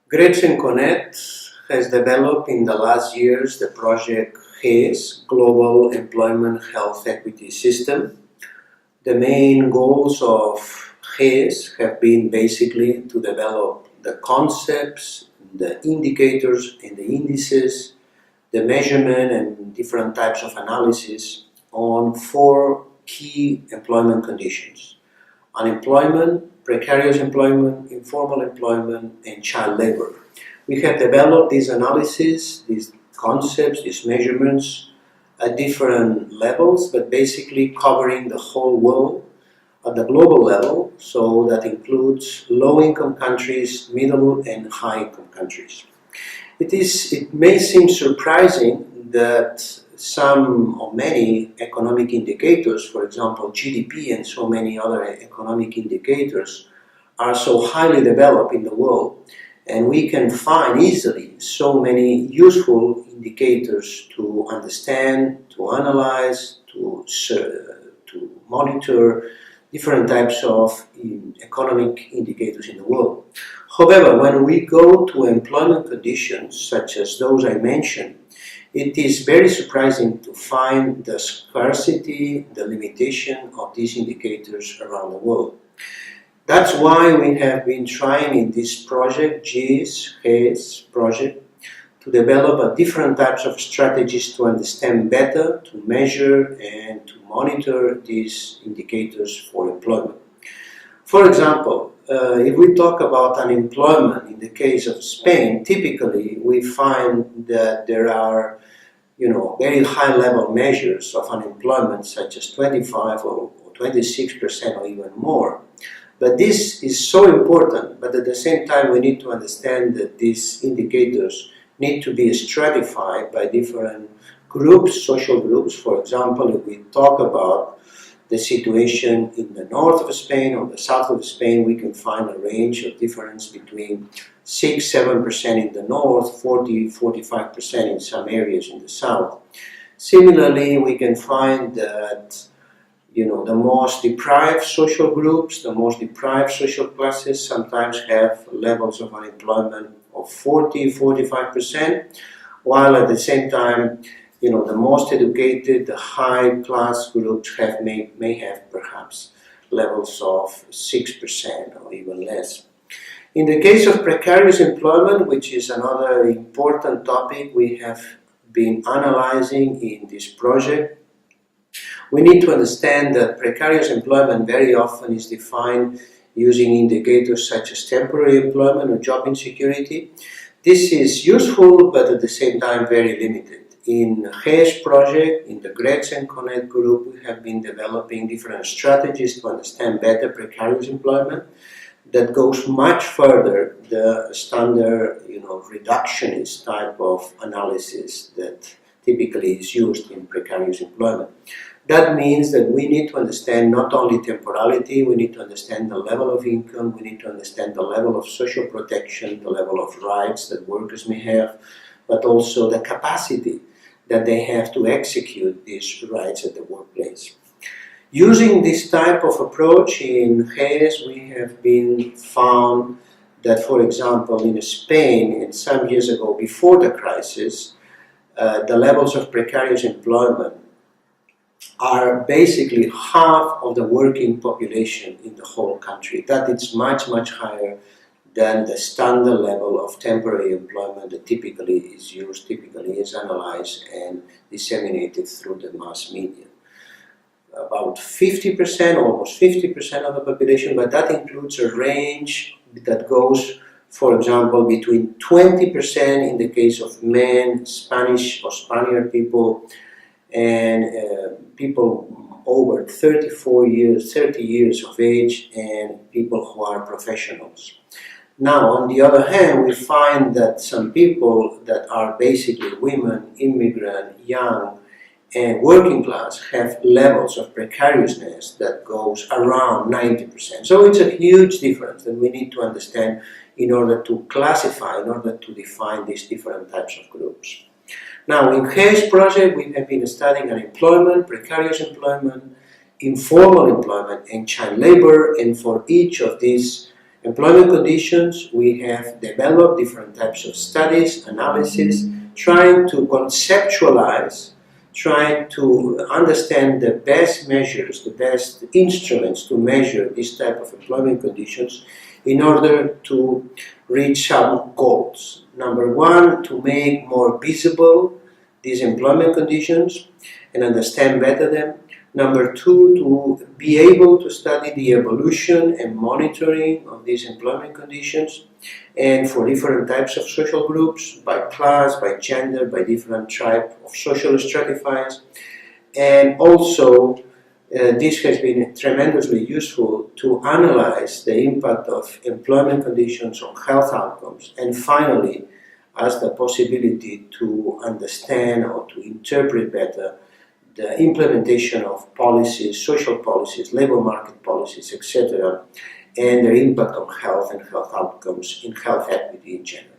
Gretchen Connect has developed in the last years the project HES, Global Employment Health Equity System. The main goals of HES have been basically to develop the concepts, the indicators and the indices, the measurement and different types of analysis on four key employment conditions: unemployment, precarious employment, informal employment, and child labor. We have developed these analyses, these concepts, these measurements at different levels, but basically covering the whole world at the global level, so that includes low-income countries, middle and high-income countries. It may seem surprising that some or many economic indicators, for example GDP and so many other economic indicators, are so highly developed in the world, and we can find easily so many useful indicators to understand, to analyze, to monitor different types of economic indicators in the world. However, when we go to employment conditions such as those I mentioned, it is very surprising to find the scarcity, the limitation of these indicators around the world. That's why we have been trying in this project, HES project, to develop different types of strategies to understand better, to measure and to monitor these indicators for employment. For example, if we talk about unemployment in the case of Spain, typically we find that there are very high level measures of unemployment such as 25 or 26% or even more. But this is so important, but at the same time we need to understand that these indicators need to be stratified by different groups, social groups. For example, if we talk about the situation in the north of Spain or the south of Spain, we can find a range of difference between 6-7% in the north, 40-45% in some areas in the south. Similarly, we can find that the most deprived social groups, the most deprived social classes sometimes have levels of unemployment of 40-45%, while at the same time the most educated, the high-class groups may have perhaps levels of 6% or even less. In the case of precarious employment, which is another important topic we have been analyzing in this project, we need to understand that precarious employment very often is defined using indicators such as temporary employment or job insecurity. This is useful, but at the same time very limited. In HES project, in the Gretchen Connect group, we have been developing different strategies to understand better precarious employment that goes much further the standard, reductionist type of analysis that typically is used in precarious employment. That means that we need to understand not only temporality, we need to understand the level of income, we need to understand the level of social protection, the level of rights that workers may have, but also the capacity that they have to execute these rights at the workplace. Using this type of approach in HES, we have been found that, for example, in Spain, and some years ago before the crisis, the levels of precarious employment are basically half of the working population in the whole country. That is much, much higher than the standard level of temporary employment that typically is analyzed and disseminated through the mass media. About 50%, almost 50% of the population, but that includes a range that goes, for example, between 20% in the case of men, Spanish or Spaniard people, and people over 30 years of age, and people who are professionals. Now, on the other hand, we find that some people that are basically women, immigrant, young, and working class have levels of precariousness that goes around 90%. So it's a huge difference that we need to understand in order to classify, in order to define these different types of groups. Now, in HES project, we have been studying unemployment, precarious employment, informal employment, and child labor, and for each of these employment conditions, we have developed different types of studies, analysis, trying to conceptualize, trying to understand the best measures, the best instruments to measure this type of employment conditions in order to reach some goals. Number one, to make more visible these employment conditions and understand better them. Number two, to be able to study the evolution and monitoring of these employment conditions, and for different types of social groups, by class, by gender, by different type of social stratifiers. And also, this has been tremendously useful to analyze the impact of employment conditions on health outcomes, and finally, as the possibility to understand or to interpret better the implementation of policies, social policies, labor market policies, etc., and their impact on health and health outcomes in health equity in general.